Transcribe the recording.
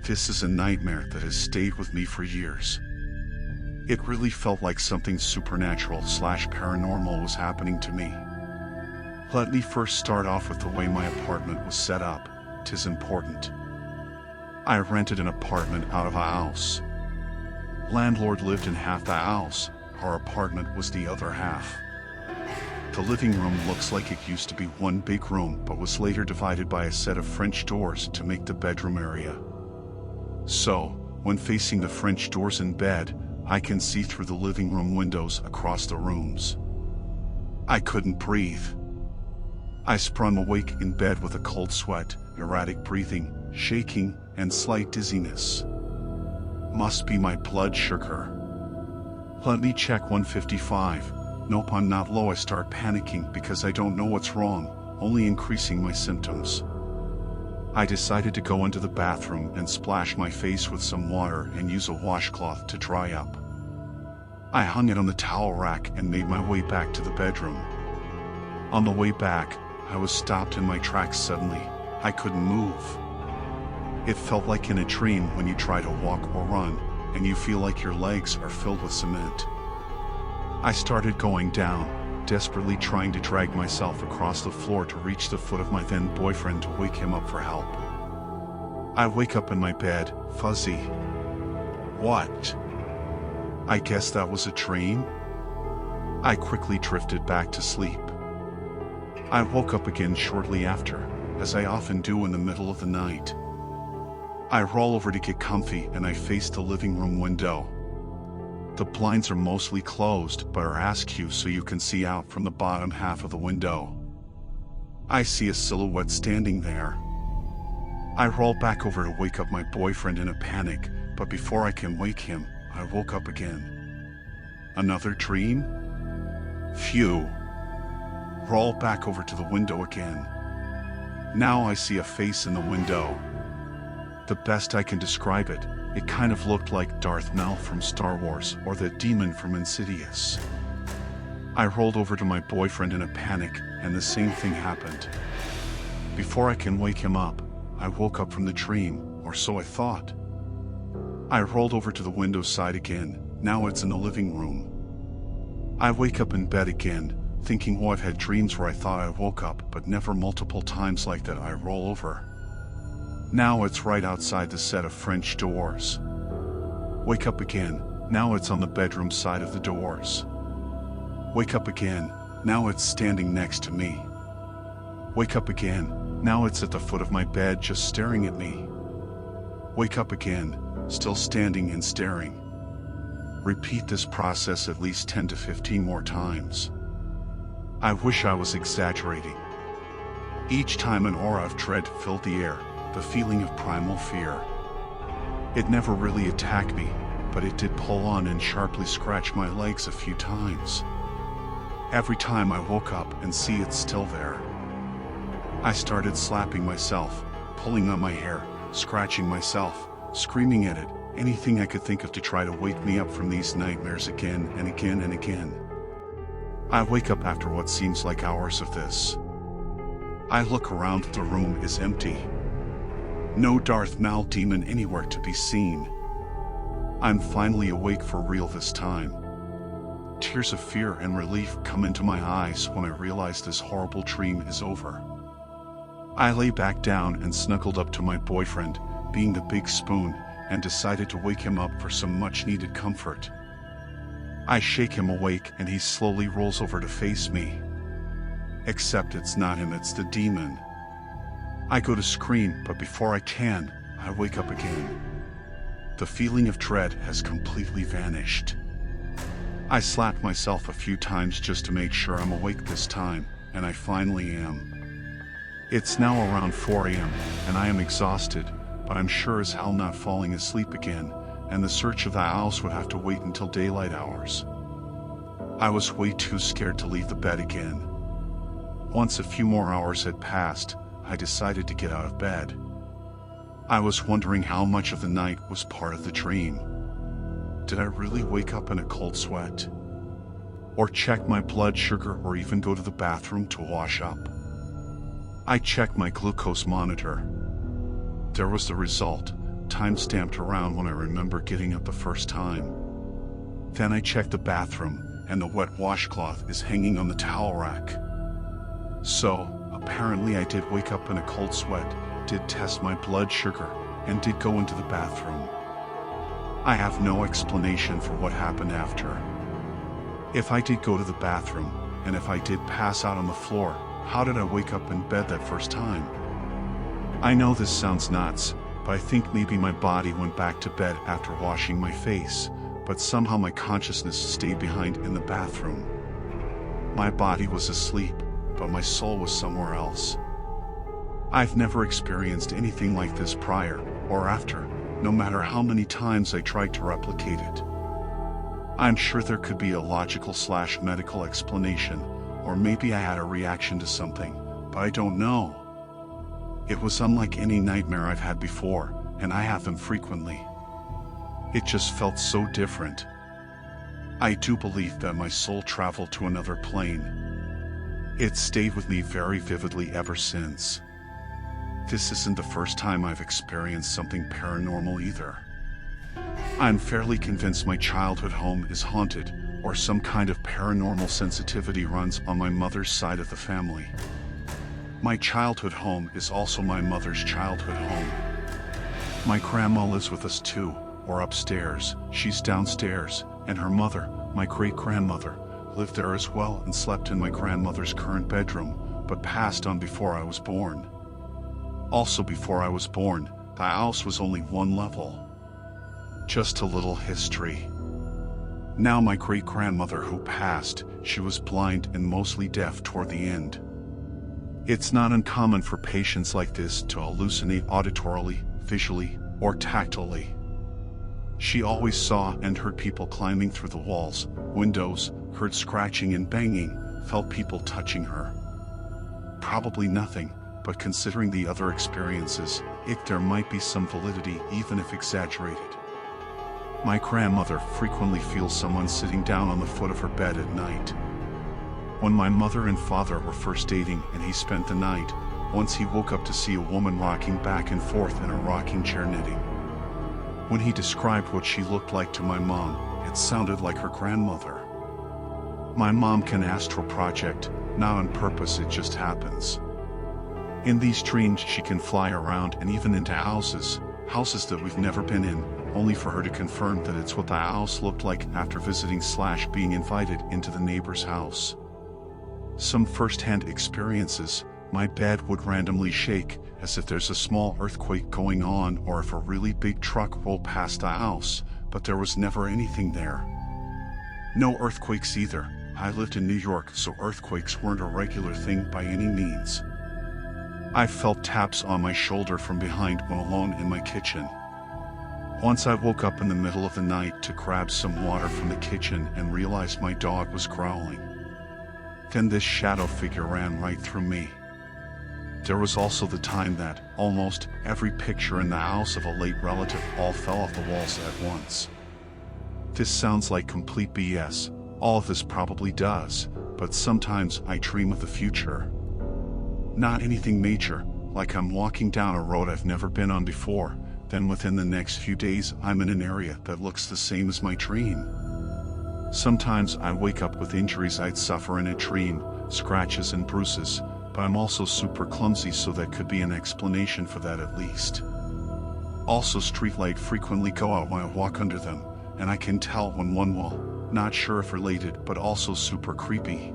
This is a nightmare that has stayed with me for years. It really felt like something supernatural/paranormal was happening to me. Let me first start off with the way my apartment was set up. 'Tis important. I rented an apartment out of a house. Landlord lived in half the house, our apartment was the other half. The living room looks like it used to be one big room but was later divided by a set of French doors to make the bedroom area. So, when facing the French doors in bed, I can see through the living room windows across the rooms. I couldn't breathe. I sprung awake in bed with a cold sweat, erratic breathing, shaking, and slight dizziness. Must be my blood sugar. Let me check 155. Nope, I'm not low. I start panicking because I don't know what's wrong, only increasing my symptoms. I decided to go into the bathroom and splash my face with some water and use a washcloth to dry up. I hung it on the towel rack and made my way back to the bedroom. On the way back, I was stopped in my tracks suddenly. I couldn't move. It felt like in a dream when you try to walk or run, and you feel like your legs are filled with cement. I started going down, desperately trying to drag myself across the floor to reach the foot of my then boyfriend to wake him up for help. I wake up in my bed, fuzzy. What? I guess that was a dream? I quickly drifted back to sleep. I woke up again shortly after, as I often do in the middle of the night. I roll over to get comfy and I face the living room window. The blinds are mostly closed but are askew so you can see out from the bottom half of the window. I see a silhouette standing there. I roll back over to wake up my boyfriend in a panic, but before I can wake him, I woke up again. Another dream? Phew. Roll back over to the window again. Now I see a face in the window. The best I can describe it, it kind of looked like Darth Maul from Star Wars or the demon from Insidious. I rolled over to my boyfriend in a panic, and the same thing happened. Before I can wake him up, I woke up from the dream, or so I thought. I rolled over to the window side again, now it's in the living room. I wake up in bed again, thinking I've had dreams where I thought I woke up, but never multiple times like that. I roll over. Now it's right outside the set of French doors. Wake up again, now it's on the bedroom side of the doors. Wake up again, now it's standing next to me. Wake up again, now it's at the foot of my bed just staring at me. Wake up again, still standing and staring. Repeat this process at least 10 to 15 more times. I wish I was exaggerating. Each time an aura of dread filled the air, the feeling of primal fear. It never really attacked me, but it did pull on and sharply scratch my legs a few times. Every time I woke up and see it still there. I started slapping myself, pulling on my hair, scratching myself, screaming at it, anything I could think of to try to wake me up from these nightmares again and again and again. I wake up after what seems like hours of this. I look around, the room is empty. No Darth Maul demon anywhere to be seen. I'm finally awake for real this time. Tears of fear and relief come into my eyes when I realize this horrible dream is over. I lay back down and snuggled up to my boyfriend, being the big spoon, and decided to wake him up for some much-needed comfort. I shake him awake and he slowly rolls over to face me. Except it's not him, it's the demon. I go to scream, but before I can, I wake up again. The feeling of dread has completely vanished. I slap myself a few times just to make sure I'm awake this time, and I finally am. It's now around 4 a.m., and I am exhausted, but I'm sure as hell not falling asleep again, and the search of the house would have to wait until daylight hours. I was way too scared to leave the bed again. Once a few more hours had passed, I decided to get out of bed. I was wondering how much of the night was part of the dream. Did I really wake up in a cold sweat? Or check my blood sugar or even go to the bathroom to wash up? I checked my glucose monitor. There was the result, time stamped around when I remember getting up the first time. Then I check the bathroom, and the wet washcloth is hanging on the towel rack. So, apparently I did wake up in a cold sweat, did test my blood sugar, and did go into the bathroom. I have no explanation for what happened after. If I did go to the bathroom, and if I did pass out on the floor, how did I wake up in bed that first time? I know this sounds nuts, but I think maybe my body went back to bed after washing my face, but somehow my consciousness stayed behind in the bathroom. My body was asleep, but my soul was somewhere else. I've never experienced anything like this prior or after, no matter how many times I tried to replicate it. I'm sure there could be a logical/medical explanation, or maybe I had a reaction to something, but I don't know. It was unlike any nightmare I've had before, and I have them frequently. It just felt so different. I do believe that my soul traveled to another plane. It stayed with me very vividly ever since. This isn't the first time I've experienced something paranormal either. I'm fairly convinced my childhood home is haunted, or some kind of paranormal sensitivity runs on my mother's side of the family. My childhood home is also my mother's childhood home. My grandma lives with us too, or upstairs. She's downstairs, and her mother, my great-grandmother, lived there as well and slept in my grandmother's current bedroom, but passed on before I was born. Also before I was born, the house was only one level. Just a little history. Now my great-grandmother who passed, she was blind and mostly deaf toward the end. It's not uncommon for patients like this to hallucinate auditorily, visually, or tactilely. She always saw and heard people climbing through the walls, windows, heard scratching and banging, felt people touching her. Probably nothing, but considering the other experiences, there might be some validity even if exaggerated. My grandmother frequently feels someone sitting down on the foot of her bed at night. When my mother and father were first dating and he spent the night, once he woke up to see a woman rocking back and forth in a rocking chair knitting. When he described what she looked like to my mom, it sounded like her grandmother. My mom can astral project, not on purpose, it just happens. In these dreams she can fly around and even into houses that we've never been in, only for her to confirm that it's what the house looked like after visiting/being invited into the neighbor's house. Some first-hand experiences: my bed would randomly shake, as if there's a small earthquake going on or if a really big truck rolled past the house, but there was never anything there. No earthquakes either. I lived in New York, so earthquakes weren't a regular thing by any means. I felt taps on my shoulder from behind when alone in my kitchen. Once I woke up in the middle of the night to grab some water from the kitchen and realized my dog was growling. Then this shadow figure ran right through me. There was also the time that almost every picture in the house of a late relative all fell off the walls at once. This sounds like complete BS. All of this probably does, but sometimes I dream of the future. Not anything major, like I'm walking down a road I've never been on before, then within the next few days I'm in an area that looks the same as my dream. Sometimes I wake up with injuries I'd suffer in a dream, scratches and bruises, but I'm also super clumsy, so that could be an explanation for that at least. Also, streetlights frequently go out when I walk under them, and I can tell when one will, not sure if related, but also super creepy.